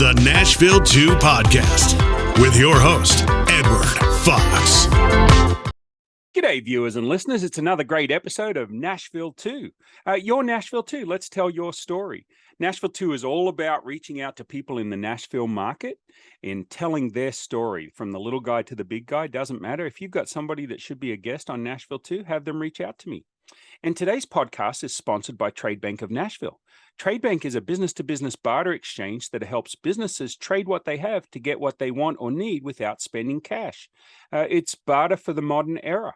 the Nashville 2 podcast with your host, Edward Fox. G'day, viewers and listeners. It's another great episode of Nashville 2. Your Nashville 2. Let's tell your story. Nashville 2 is all about reaching out to people in the Nashville market and telling their story. From the little guy to the big guy, doesn't matter. If you've got somebody that should be a guest on Nashville 2, have them reach out to me. And today's podcast is sponsored by Trade Bank of Nashville. Trade Bank is a business-to-business barter exchange that helps businesses trade what they have to get what they want or need without spending cash. It's barter for the modern era.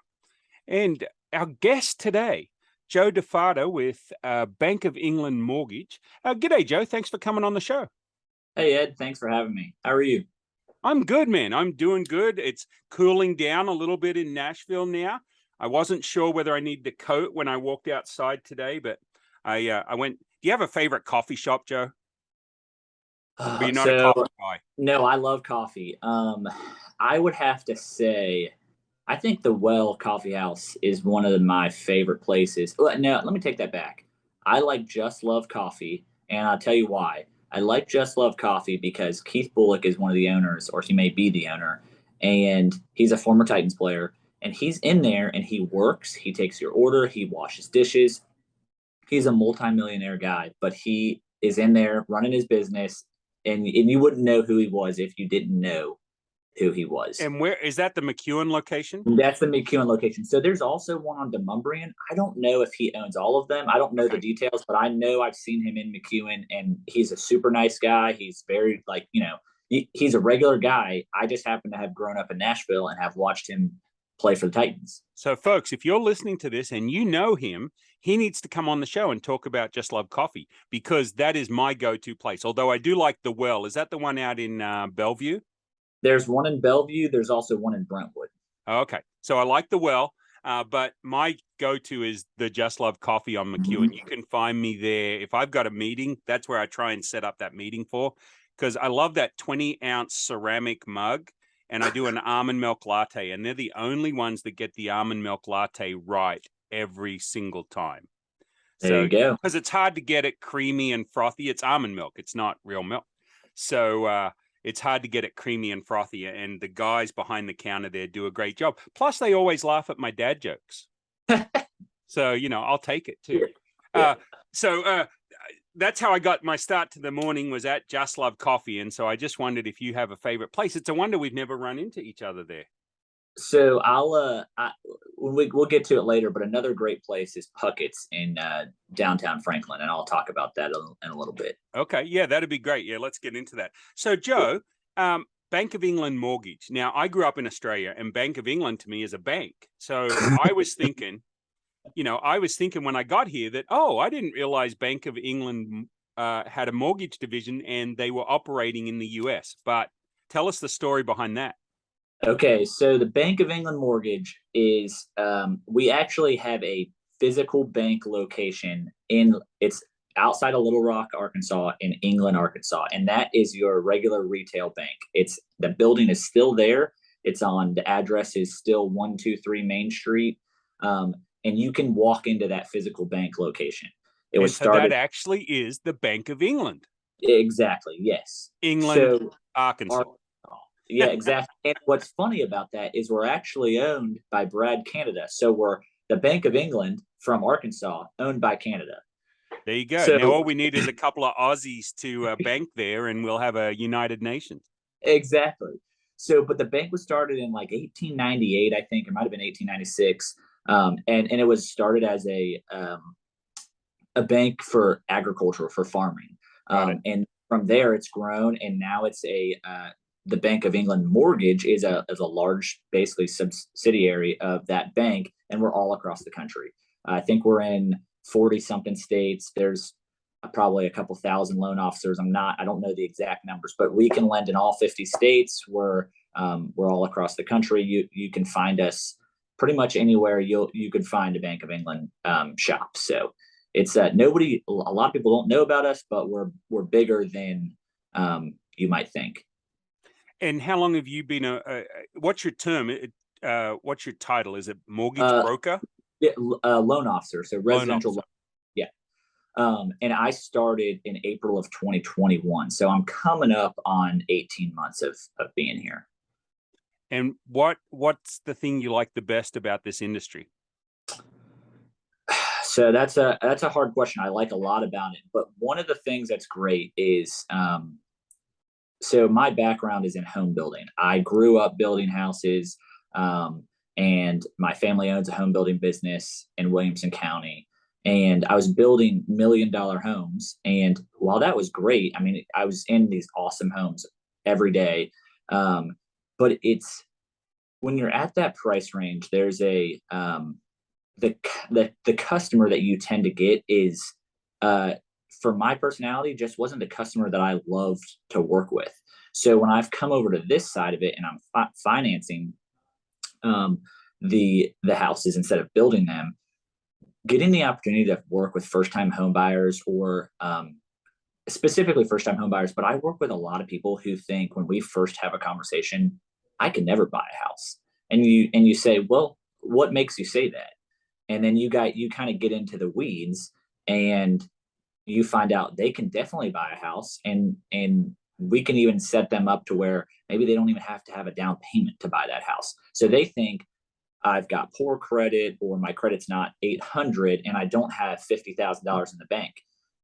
And our guest today, Joe Defatta with Bank of England Mortgage. G'day, Joe. Thanks for coming on the show. Hey, Ed. Thanks for having me. How are you? I'm good, man. I'm doing good. It's cooling down a little bit in Nashville now. I wasn't sure whether I needed a coat when I walked outside today, but I went. Do you have a favorite coffee shop, Joe? Or you're not a coffee guy? No, I love coffee. I would have to say, I think the Well Coffee House is one of my favorite places. No, let me take that back. I like Just Love Coffee, and I'll tell you why. I like Just Love Coffee because Keith Bullock is one of the owners, or he may be the owner, and he's a former Titans player. And he's in there and he works, he takes your order, he washes dishes. He's a multimillionaire guy, but he is in there running his business, and you wouldn't know who he was if you didn't know who he was. And where is that, the McEwen location? That's the McEwen location. So there's also one on Demumbrian. I don't know if he owns all of them. I don't know the details, but I know I've seen him in McEwen, and he's a super nice guy. He's very, he's a regular guy. I just happen to have grown up in Nashville and have watched him play for the Titans. So, folks, if you're listening to this and you know him, he needs to come on the show and talk about Just Love Coffee, because that is my go-to place. Although I do like the Well. Is that the one out in Bellevue? There's one in Bellevue. There's also one in Brentwood. Okay. So I like the Well, but my go-to is the Just Love Coffee on McEwen. You can find me there. If I've got a meeting, that's where I try and set up that meeting for, because I love that 20-ounce ceramic mug. And I do an almond milk latte, and they're the only ones that get the almond milk latte right every single time. There you go. Because it's hard to get it creamy and frothy. It's almond milk. It's not real milk. So it's hard to get it creamy and frothy. And the guys behind the counter there do a great job. Plus, they always laugh at my dad jokes. So, I'll take it too. Yeah. That's how I got my start to the morning, was at Just Love Coffee. And so I just wondered if you have a favorite place. It's a wonder we've never run into each other there. So we'll get to it later, but another great place is Puckett's in downtown Franklin, and I'll talk about that in a little bit. Okay. Yeah, that'd be great. Yeah, let's get into that. So, Joe, Bank of England Mortgage. Now, I grew up in Australia, and Bank of England to me is a bank. So I was thinking, when I got here that, I didn't realize Bank of England had a mortgage division and they were operating in the US. But tell us the story behind that. Okay, so the Bank of England Mortgage is, we actually have a physical bank location it's outside of Little Rock, Arkansas, in England, Arkansas. And that is your regular retail bank. The building is still there. The address is still 123 Main Street. And you can walk into that physical bank location. That actually is the Bank of England. Exactly. Yes. England, Arkansas. Yeah, exactly. And what's funny about that is we're actually owned by Brad Canada. So we're the Bank of England from Arkansas, owned by Canada. There you go. So, now all we need is a couple of Aussies to bank there, and we'll have a United Nations. Exactly. So, but the bank was started in 1898, I think. It might have been 1896. And it was started as a bank for agriculture, for farming. And from there it's grown, and now it's the Bank of England Mortgage is a large, basically subsidiary of that bank, and we're all across the country. I think we're in 40 something states. There's probably a couple thousand loan officers. I don't know the exact numbers, but we can lend in all 50 states. We're all across the country. You can find us pretty much anywhere you could find a Bank of England shop. So it's a lot of people don't know about us, but we're bigger than you might think. And how long have you been what's your term? What's your title? Is it mortgage broker? Yeah, loan officer. So residential loan. Yeah. And I started in April of 2021. So I'm coming up on 18 months of being here. And what's the thing you like the best about this industry? So that's a hard question. I like a lot about it, but one of the things that's great is so my background is in home building. I grew up building houses, and my family owns a home building business in Williamson County. And I was building $1 million homes. And while that was great, I mean, I was in these awesome homes every day. But it's when you're at that price range, there's the customer that you tend to get is for my personality just wasn't the customer that I loved to work with. So when I've come over to this side of it and I'm financing the houses instead of building them, getting the opportunity to work with first time home buyers or specifically first time home buyers, but I work with a lot of people who think when we first have a conversation, I can never buy a house. And you say, well, what makes you say that? And then you kind of get into the weeds and you find out they can definitely buy a house, and we can even set them up to where maybe they don't even have to have a down payment to buy that house. So they think I've got poor credit or my credit's not 800 and I don't have $50,000 in the bank.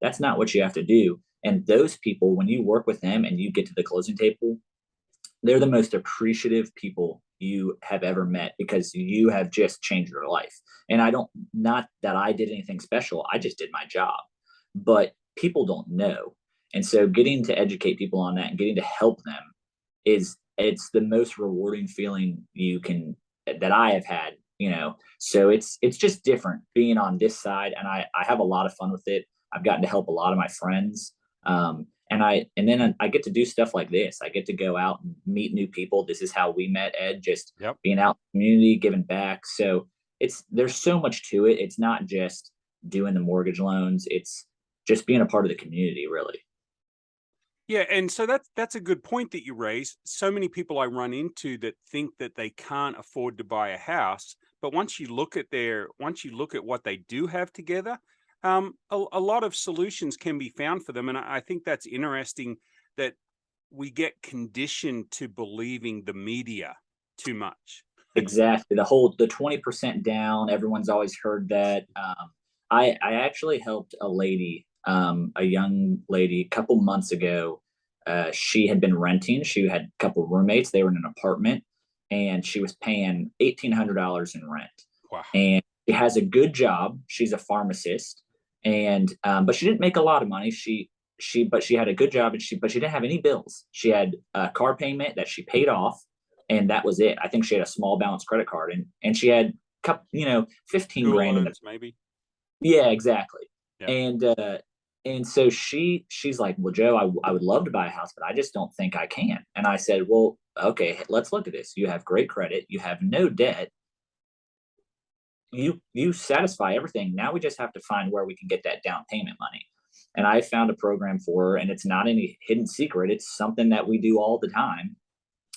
That's not what you have to do. And those people, when you work with them and you get to the closing table, they're the most appreciative people you have ever met because you have just changed your life. And not that I did anything special, I just did my job, but people don't know. And so getting to educate people on that and getting to help them it's the most rewarding feeling that I have had, so it's just different being on this side. And I have a lot of fun with it. I've gotten to help a lot of my friends. And then I get to do stuff like this. I get to go out and meet new people. This is how we met, Ed, just being out in the community, giving back. So there's so much to it. It's not just doing the mortgage loans. It's just being a part of the community, really. Yeah, and so that's a good point that you raise. So many people I run into that think that they can't afford to buy a house, but once you look at what they do have together, a lot of solutions can be found for them. And I think that's interesting that we get conditioned to believing the media too much. Exactly. The 20% down, everyone's always heard that. I actually helped a young lady a couple months ago. She had been renting. She had a couple of roommates. They were in an apartment and she was paying $1,800 in rent. Wow. And she has a good job. She's a pharmacist. And but she didn't make a lot of money. But she had a good job, but she didn't have any bills. She had a car payment that she paid off, and that was it. I think she had a small balance credit card, and she had 15 grand in maybe. Yeah, exactly. Yeah. And so she's like, well, Joe, I would love to buy a house, but I just don't think I can. And I said, well, okay, let's look at this. You have great credit. You have no debt. You satisfy everything. Now we just have to find where we can get that down payment money. And I found a program for her, and it's not any hidden secret. It's something that we do all the time.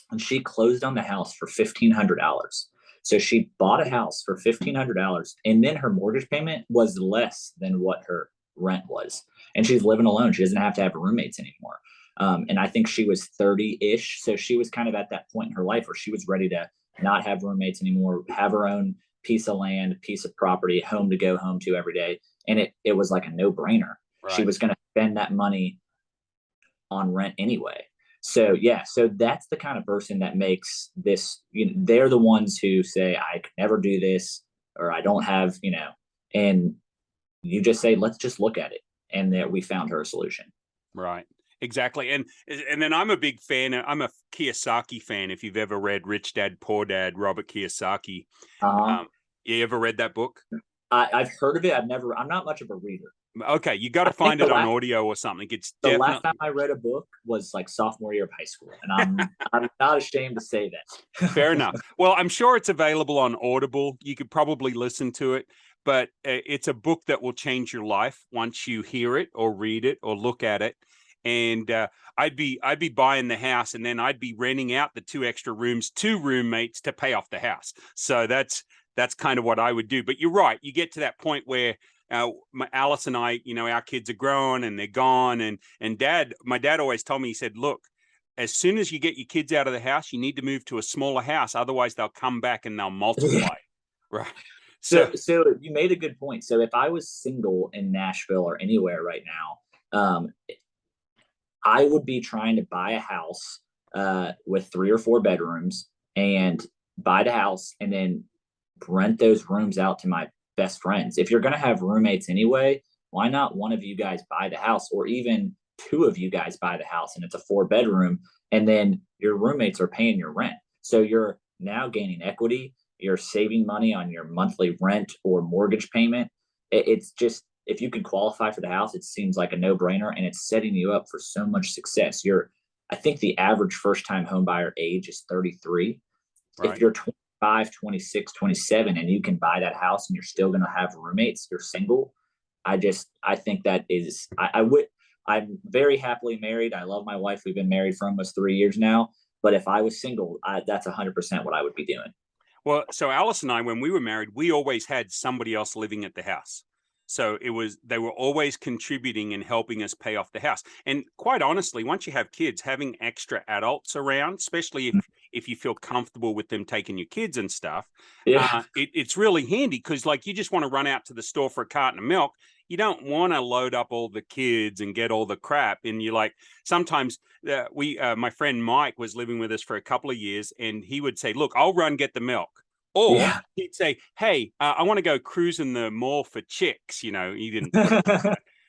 And she closed on the house for $1,500. So she bought a house for $1,500, and then her mortgage payment was less than what her rent was. And she's living alone. She doesn't have to have roommates anymore. And I think she was 30-ish. So she was kind of at that point in her life where she was ready to not have roommates anymore, have her own piece of land, piece of property, home to go home to every day. And it was like a no-brainer. Right. She was going to spend that money on rent anyway. So that's the kind of person that makes this, they're the ones who say, I could never do this, or I don't have, and you just say, let's just look at it. And there we found her a solution. Right. Exactly. And then I'm a big fan. I'm a Kiyosaki fan. If you've ever read Rich Dad, Poor Dad, Robert Kiyosaki. You ever read that book? I've heard of it. I'm not much of a reader. Okay. You got to find it on audio or something. The last time I read a book was like sophomore year of high school. And I'm not ashamed to say that. Fair enough. Well, I'm sure it's available on Audible. You could probably listen to it, but it's a book that will change your life once you hear it or read it or look at it. And I'd be buying the house, and then I'd be renting out the 2 extra rooms to roommates to pay off the house. So that's kind of what I would do. But you're right. You get to that point where Alice and I, our kids are grown and they're gone. And my dad always told me, he said, look, as soon as you get your kids out of the house, you need to move to a smaller house. Otherwise, they'll come back and they'll multiply. Right. So you made a good point. So if I was single in Nashville or anywhere right now, I would be trying to buy a house with 3 or 4 bedrooms and buy the house and then rent those rooms out to my best friends. If you're going to have roommates anyway, why not one of you guys buy the house, or even 2 of you guys buy the house and it's a 4-bedroom, and then your roommates are paying your rent. So you're now gaining equity. You're saving money on your monthly rent or mortgage payment. It's just, if you can qualify for the house, it seems like a no-brainer, and it's setting you up for so much success. I think the average first-time home buyer age is 33. Right. If you're 25, 26, 27, and you can buy that house and you're still going to have roommates, you're single. I think that is, I'm very happily married. I love my wife. We've been married for almost 3 years now. But if I was single, that's 100% what I would be doing. Well, so Alice and I, when we were married, we always had somebody else living at the house. So they were always contributing and helping us pay off the house. And quite honestly, once you have kids, having extra adults around, especially if you feel comfortable with them taking your kids and stuff, it's really handy, because like you just want to run out to the store for a carton of milk. You don't want to load up all the kids and get all the crap. And you like, sometimes my friend Mike was living with us for a couple of years, and he would say, look, I'll run get the milk. Or he'd say, hey, I want to go cruising the mall for chicks. He didn't.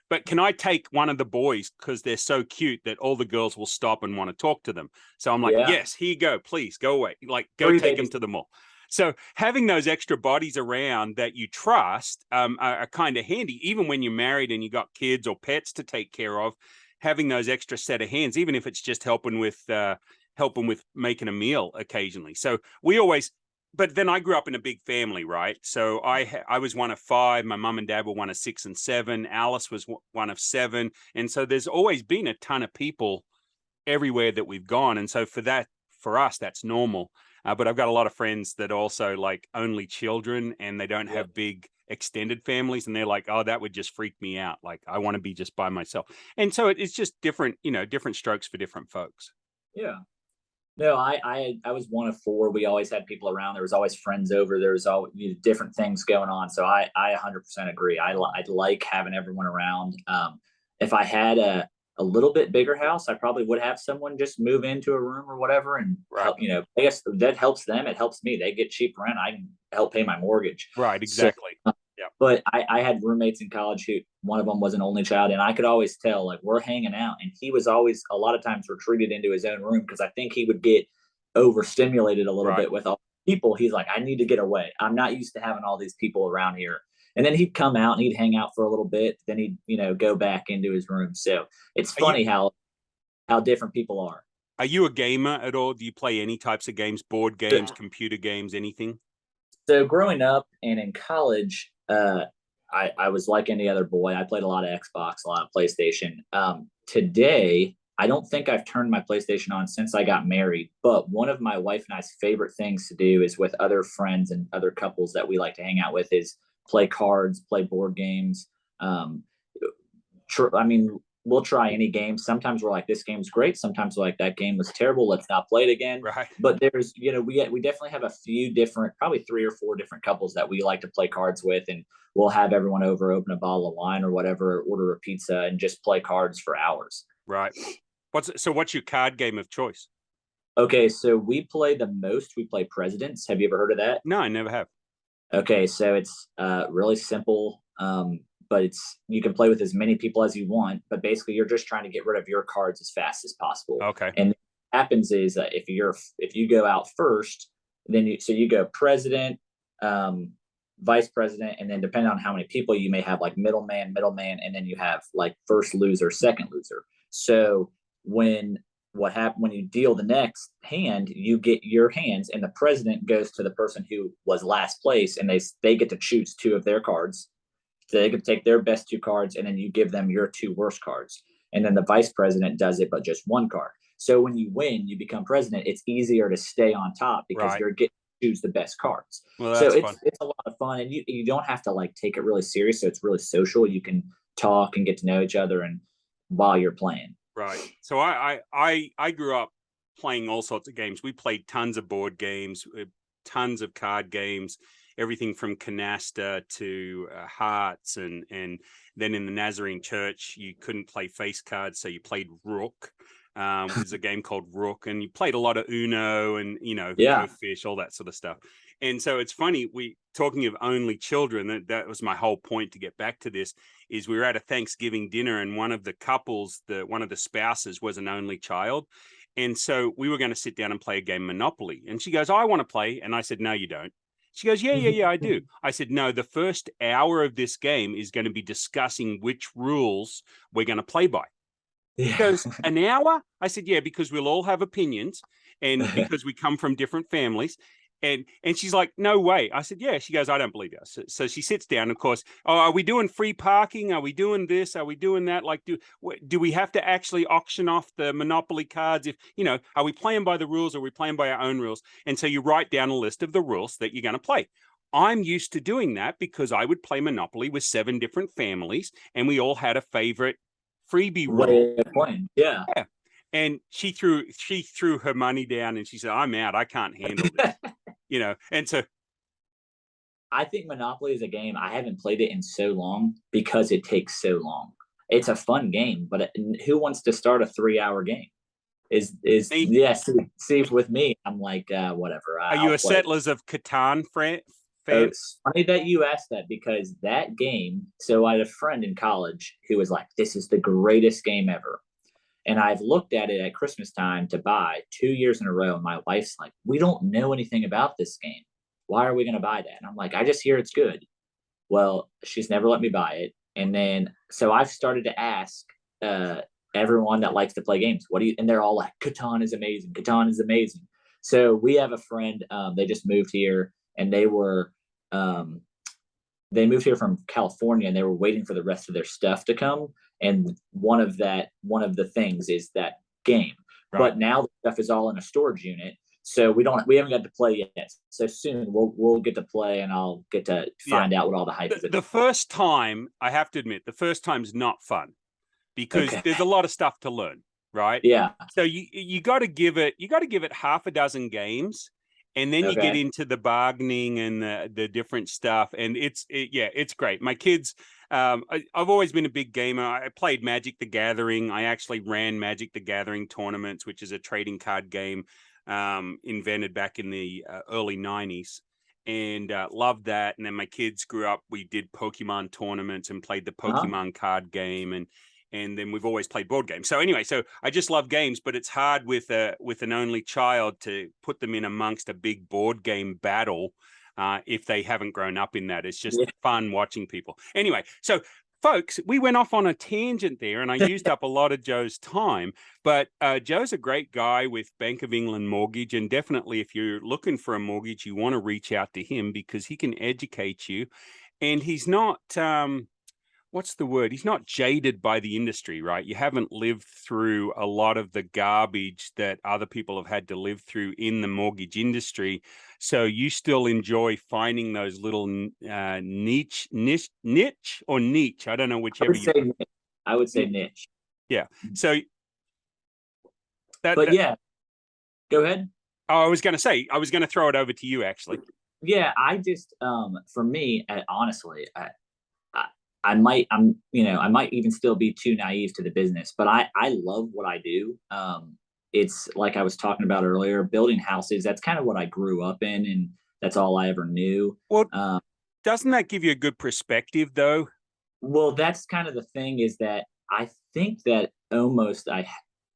But can I take one of the boys, because they're so cute that all the girls will stop and want to talk to them? So I'm like, yes, here you go. Please go away. Like, go take them to the mall. So having those extra bodies around that you trust are kind of handy, even when you're married and you got kids or pets to take care of. Having those extra set of hands, even if it's just helping with making a meal occasionally. So we always. But then I grew up in a big family, right? So I was one of 5. My mom and dad were one of 6 and 7. Alice was one of 7. And so there's always been a ton of people everywhere that we've gone. And so for us, that's normal. But I've got a lot of friends that also like only children, and they don't have big extended families. And they're like, oh, that would just freak me out. Like, I want to be just by myself. And so it's just different, different strokes for different folks. Yeah. No, I was one of 4. We always had people around. There was always friends over. There was always different things going on. So I 100% agree. I like having everyone around. If I had a little bit bigger house, I probably would have someone just move into a room or whatever, and help, I guess that helps them. It helps me. They get cheap rent. I can help pay my mortgage. Right. Exactly. So, but I had roommates in college who, one of them was an only child, and I could always tell, like, we're hanging out, and he was always a lot of times retreated into his own room, because I think he would get overstimulated a little bit with all people. He's like, I need to get away. I'm not used to having all these people around here. And then he'd come out and he'd hang out for a little bit. Then he'd, go back into his room. So it's funny how different people are. Are you a gamer at all? Do you play any types of games, board games, computer games, anything? So growing up and in college, I was like any other boy. I played a lot of Xbox, a lot of PlayStation. Today, I don't think I've turned my PlayStation on since I got married, but one of my wife and I's favorite things to do is with other friends and other couples that we like to hang out with is play cards, play board games. We'll try any game. Sometimes we're like, this game's great. Sometimes we're like, that game was terrible. Let's not play it again. Right. But there's, we definitely have a few different, probably 3 or 4 different couples that we like to play cards with, and we'll have everyone over, open a bottle of wine or whatever, order a pizza, and just play cards for hours. Right. What's your card game of choice? Okay, so we play Presidents. Have you ever heard of that? No, I never have. Okay, so it's really simple. But you can play with as many people as you want, but basically you're just trying to get rid of your cards as fast as possible. Okay. And what happens is that if you go out first, then you go president, vice president, and then depending on how many people, you may have like middleman, and then you have like first loser, second loser. So when you deal the next hand, you get your hands, and the president goes to the person who was last place, and they get to choose 2 of their cards. So they could take their best 2 cards, and then you give them your 2 worst cards. And then the vice president does it, but just 1 card. So when you win, you become president. It's easier to stay on top because you're getting choose the best cards. Well, So that's fun. it's a lot of fun, and you don't have to like take it really serious. So it's really social. You can talk and get to know each other, and while you're playing. Right. So I grew up playing all sorts of games. We played tons of board games, tons of card games, everything from canasta to hearts, and then in the Nazarene church you couldn't play face cards, so you played Rook. Was a game called Rook, and you played a lot of Uno and Go Fish, all that sort of stuff. And so it's funny, we talking of only children, that was my whole point to get back to this, is we were at a Thanksgiving dinner, and one of the couples, one of the spouses was an only child. And so we were going to sit down and play a game of Monopoly. And she goes, I want to play. And I said, no, you don't. She goes, yeah, I do. I said, no, the first hour of this game is going to be discussing which rules we're going to play by. She goes, an hour? I said, yeah, because we'll all have opinions, and because we come from different families. And she's like, no way. I said, yeah. She goes, I don't believe you. So she sits down. Of course, are we doing free parking? Are we doing this? Are we doing that? Like, do we have to actually auction off the Monopoly cards? If, are we playing by the rules, or are we playing by our own rules? And so you write down a list of the rules that you're going to play. I'm used to doing that because I would play Monopoly with 7 different families, and we all had a favorite freebie rule. Yeah. And she threw her money down, and she said, I'm out. I can't handle this. And so I think Monopoly is a game, I haven't played it in so long because it takes so long. It's a fun game, but who wants to start a 3-hour game? See, with me, I'm like, whatever. Are you a Settlers of Catan fan? It's funny that you asked that, because that game, so I had a friend in college who was like, this is the greatest game ever. And I've looked at it at Christmas time to buy 2 years in a row. And my wife's like, we don't know anything about this game. Why are we going to buy that? And I'm like, I just hear it's good. Well, she's never let me buy it. And then, so I've started to ask everyone that likes to play games, and they're all like, Catan is amazing. Catan is amazing. So we have a friend, they just moved here, and they moved here from California, and they were waiting for the rest of their stuff to come. And one of the things is that game. Right. But now the stuff is all in a storage unit, so we haven't got to play yet. So soon we'll get to play, and I'll get to find out what all the hype is. The first time, I have to admit, the first time is not fun, because there's a lot of stuff to learn, right? Yeah. So you got to give it half a dozen games, and then you get into the bargaining and the different stuff, and it's great. My kids, I've always been a big gamer. I played Magic the Gathering. I actually ran Magic the Gathering tournaments, which is a trading card game invented back in the early 90s, and loved that. And then my kids grew up. We did Pokemon tournaments and played the Pokemon card game, and then we've always played board games. So anyway, so I just love games, but it's hard with an only child to put them in amongst a big board game battle if they haven't grown up in that. It's just fun watching people. Anyway, so folks, we went off on a tangent there, and I used up a lot of Joe's time, but Joe's a great guy with Bank of England Mortgage, and definitely if you're looking for a mortgage, you want to reach out to him, because he can educate you, and he's not... what's the word? He's not jaded by the industry, right? You haven't lived through a lot of the garbage that other people have had to live through in the mortgage industry. So you still enjoy finding those little niche or niche. I don't know whichever I would say niche. Yeah. So yeah, go ahead. Oh, I was going to throw it over to you, actually. Yeah. I just, for me, honestly, I might even still be too naive to the business, but I love what I do. It's like I was talking about earlier, building houses. That's kind of what I grew up in, and that's all I ever knew. Well, doesn't that give you a good perspective, though? Well, that's kind of the thing, is that I think that almost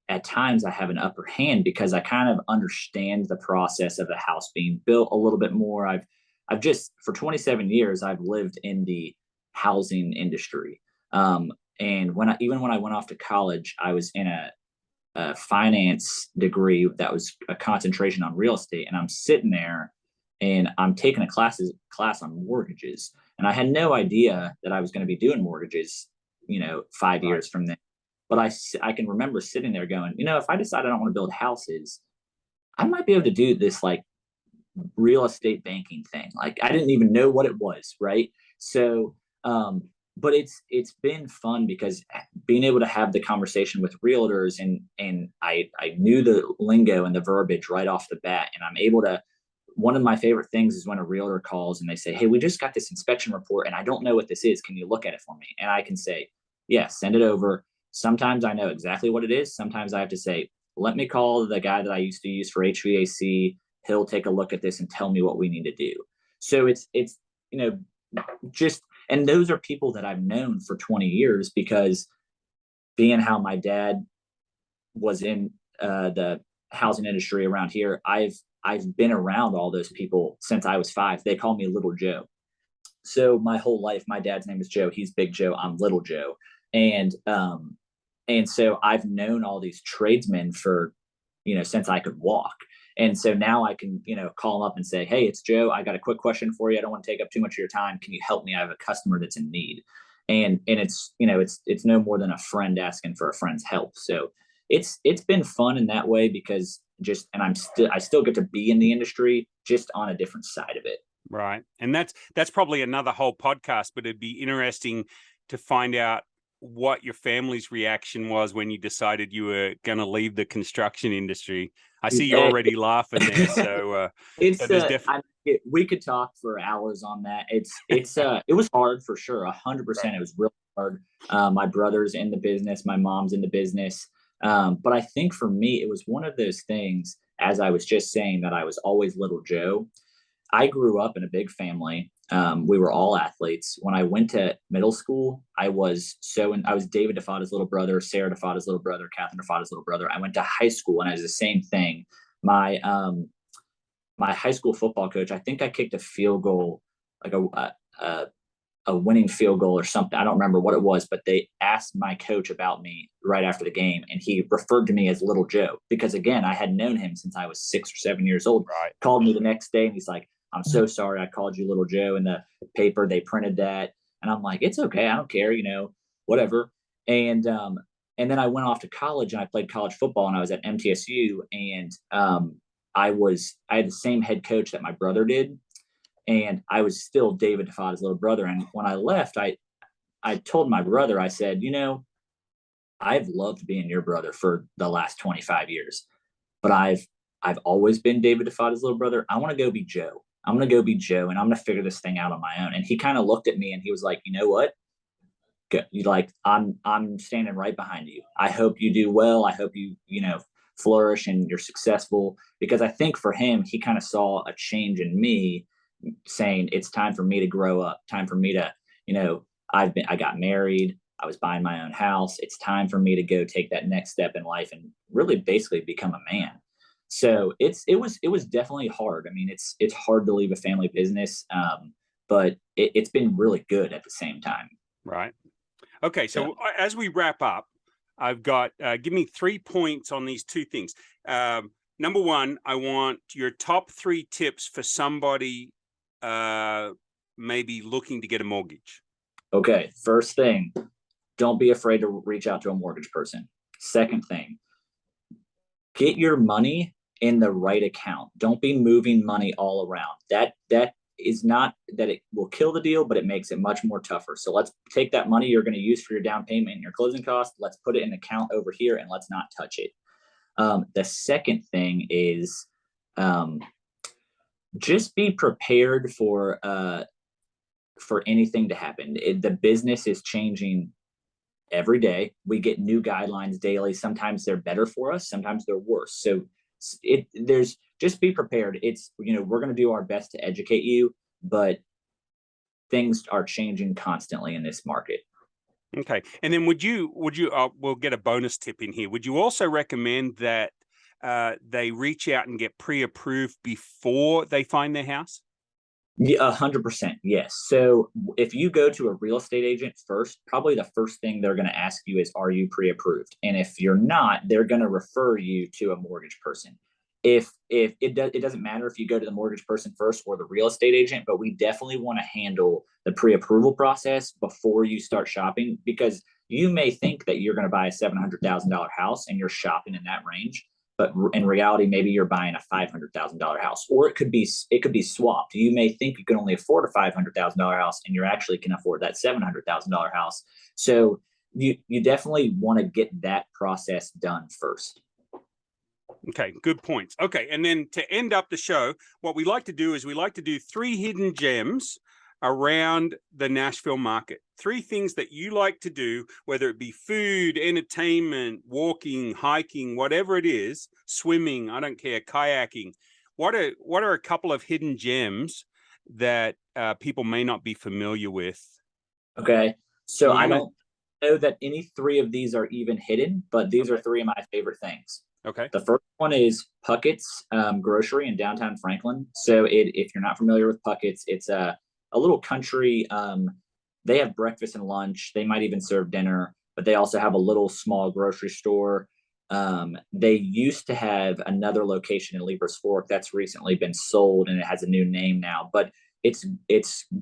at times I have an upper hand, because I kind of understand the process of a house being built a little bit more. I've just, for 27 years, I've lived in the housing industry. And when I went off to college, I was in a finance degree that was a concentration on real estate. And I'm sitting there and I'm taking a class on mortgages. And I had no idea that I was going to be doing mortgages, 5 years from then. But I can remember sitting there going, if I decide I don't want to build houses, I might be able to do this like real estate banking thing. Like I didn't even know what it was, right? So, but it's been fun because being able to have the conversation with realtors, and I knew the lingo and the verbiage right off the bat, and I'm able to. One of my favorite things is when a realtor calls and they say, "Hey, we just got this inspection report and I don't know what this is. Can you look at it for me?" And I can say, "Yeah, send it over." Sometimes I know exactly what it is. Sometimes I have to say, "Let me call the guy that I used to use for HVAC. He'll take a look at this and tell me what we need to do." So it's you know just, and those are people that I've known for 20 years, because being how my dad was in the housing industry around here, I've been around all those people since I was 5. They call me Little Joe. So my whole life, my dad's name is Joe. He's Big Joe. I'm Little Joe. And so I've known all these tradesmen for, since I could walk. And so now I can, call them up and say, "Hey, it's Joe. I got a quick question for you. I don't want to take up too much of your time. Can you help me? I have a customer that's in need." And it's, it's no more than a friend asking for a friend's help. So it's been fun in that way, because I still get to be in the industry, just on a different side of it. Right. And that's probably another whole podcast, but it'd be interesting to find out what your family's reaction was when you decided you were going to leave the construction industry. I see you're already laughing there. So we could talk for hours on that. It was hard for sure. 100%. It was really hard. My brother's in the business. My mom's in the business. But I think for me, it was one of those things, as I was just saying, that I was always Little Joe. I grew up in a big family. We were all athletes. When I went to middle school, I was David Defatta's little brother, Sarah Defatta's little brother, Catherine Defatta's little brother. I went to high school and I was the same thing. My high school football coach, I think I kicked a field goal, like a winning field goal or something. I don't remember what it was, but they asked my coach about me right after the game, and he referred to me as Little Joe, because again, I had known him since I was 6 or 7 years old. Right. Called me the next day and he's like, "I'm so sorry I called you Little Joe." In the paper, they printed that. And I'm like, "It's okay. I don't care, whatever." And then I went off to college and I played college football, and I was at MTSU, and I had the same head coach that my brother did. And I was still David Defatta's little brother. And when I left, I told my brother, I said, "I've loved being your brother for the last 25 years, but I've always been David Defatta's little brother. I want to go be Joe. I'm going to go be Joe, and I'm going to figure this thing out on my own." And he kind of looked at me and he was like, "You know what? I'm standing right behind you. I hope you do well. I hope you, flourish and you're successful." Because I think for him, he kind of saw a change in me, saying it's time for me to grow up, time for me to, I got married, I was buying my own house. It's time for me to go take that next step in life and really basically become a man. So it was definitely hard. I mean, it's hard to leave a family business, but it's been really good at the same time. Right. Okay. So as we wrap up, I've got, give me 3 points on these two things. Number one, I want your top 3 tips for somebody maybe looking to get a mortgage. Okay. First thing, don't be afraid to reach out to a mortgage person. Second thing, get your money in the right account. Don't be moving money all around. That is not that it will kill the deal, but it makes it much more tougher. So let's take that money you're going to use for your down payment and your closing costs. Let's put it in an account over here and let's not touch it. The second thing is just be prepared for anything to happen. The business is changing every day. We get new guidelines daily. Sometimes they're better for us, sometimes they're worse. So just be prepared. It's, we're going to do our best to educate you, but things are changing constantly in this market. Okay. And then would you, we'll get a bonus tip in here. Would you also recommend that they reach out and get pre-approved before they find their house? Yeah, 100%. Yes. So if you go to a real estate agent first, probably the first thing they're going to ask you is, "Are you pre-approved?" And if you're not, they're going to refer you to a mortgage person. If it doesn't matter if you go to the mortgage person first or the real estate agent, but we definitely want to handle the pre-approval process before you start shopping, because you may think that you're going to buy a $700,000 house and you're shopping in that range. but in reality, maybe you're buying a $500,000 house, or it could be swapped. You may think you can only afford a $500,000 house, and you actually can afford that $700,000 house. So you definitely want to get that process done first. Okay, good points. Okay, and then to end up the show, what we like to do is we like to do 3 hidden gems around the Nashville market. 3 things that you like to do, whether it be food, entertainment, walking, hiking, whatever it is, swimming, I don't care, kayaking. What are a couple of hidden gems that people may not be familiar with? Okay, so I don't know that any 3 of these are even hidden, but these are 3 of my favorite things. Okay. The first one is Puckett's Grocery in downtown Franklin. So if you're not familiar with Puckett's, it's a little country. They have breakfast and lunch. They might even serve dinner, but they also have a little small grocery store. They used to have another location in Lever's Fork that's recently been sold, and it has a new name now. But it's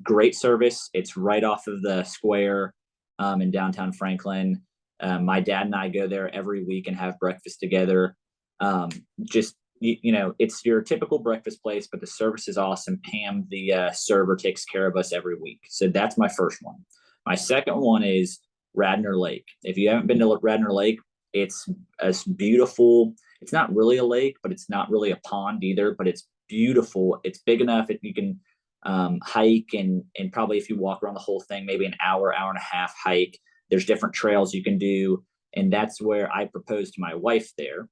great service. It's right off of the square in downtown Franklin. My dad and I go there every week and have breakfast together. It's your typical breakfast place, but the service is awesome. Pam, the server, takes care of us every week. So that's my first one. My second one is Radnor Lake. If you haven't been to Radnor Lake, it's beautiful. It's not really a lake, but it's not really a pond either, but it's beautiful. It's big enough that you can hike, and probably if you walk around the whole thing, maybe an hour and a half hike. There's different trails you can do, and that's where I proposed to my wife there.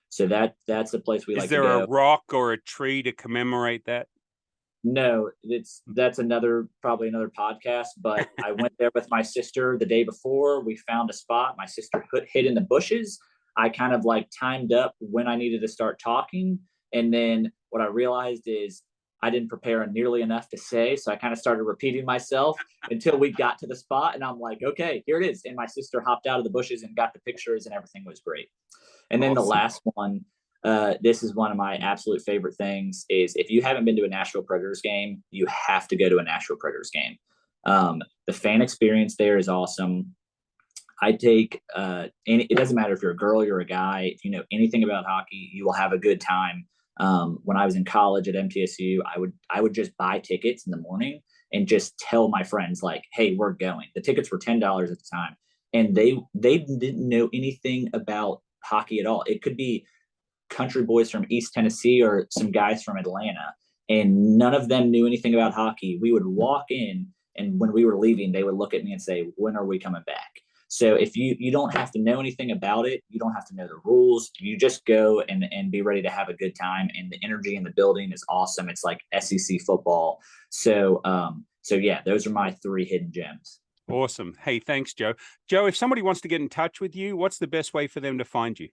So that's the place we like to go. Is there a rock or a tree to commemorate that? No, that's probably another podcast, but I went there with my sister the day before. We found a spot. My sister hid in the bushes. I kind of timed up when I needed to start talking. And then what I realized is I didn't prepare nearly enough to say. So I kind of started repeating myself until we got to the spot. And I'm like, okay, here it is. And my sister hopped out of the bushes and got the pictures, and everything was great. And then the last one, this is one of my absolute favorite things, is if you haven't been to a Nashville Predators game, you have to go to a Nashville Predators game. The fan experience there is awesome. I take, and it doesn't matter if you're a girl, you're a guy, if you know anything about hockey, you will have a good time. When I was in college at MTSU, I would just buy tickets in the morning and just tell my friends hey, we're going. The tickets were $10 at the time, and they didn't know anything about hockey at all. It could be country boys from East Tennessee or some guys from Atlanta, and none of them knew anything about hockey. We would walk in, and when we were leaving, they would look at me and say, when are we coming back? So if you don't have to know anything about it, you don't have to know the rules. You just go and be ready to have a good time. And the energy in the building is awesome. It's like SEC football. So yeah, those are my 3 hidden gems. Awesome. Hey, thanks, Joe. Joe, if somebody wants to get in touch with you, what's the best way for them to find you?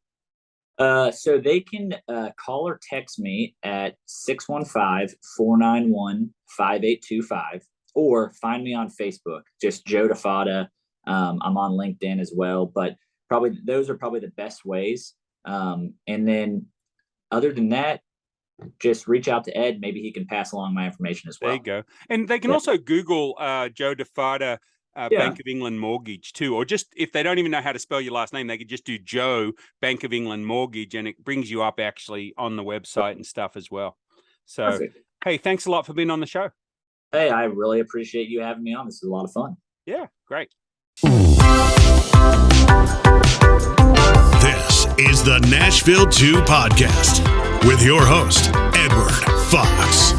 So they can call or text me at 615-491-5825, or find me on Facebook, just Joe Defatta. I'm on LinkedIn as well, but those are probably the best ways. And then other than that, just reach out to Ed. Maybe he can pass along my information as well. There you go. And they can also Google Joe Defatta, Bank of England Mortgage too, or just if they don't even know how to spell your last name, they could just do Joe Bank of England Mortgage, and it brings you up actually on the website and stuff as well. So, perfect. Hey, thanks a lot for being on the show. Hey, I really appreciate you having me on. This is a lot of fun. Yeah, great. This is the Nashville 2 podcast with your host, Edward Fox.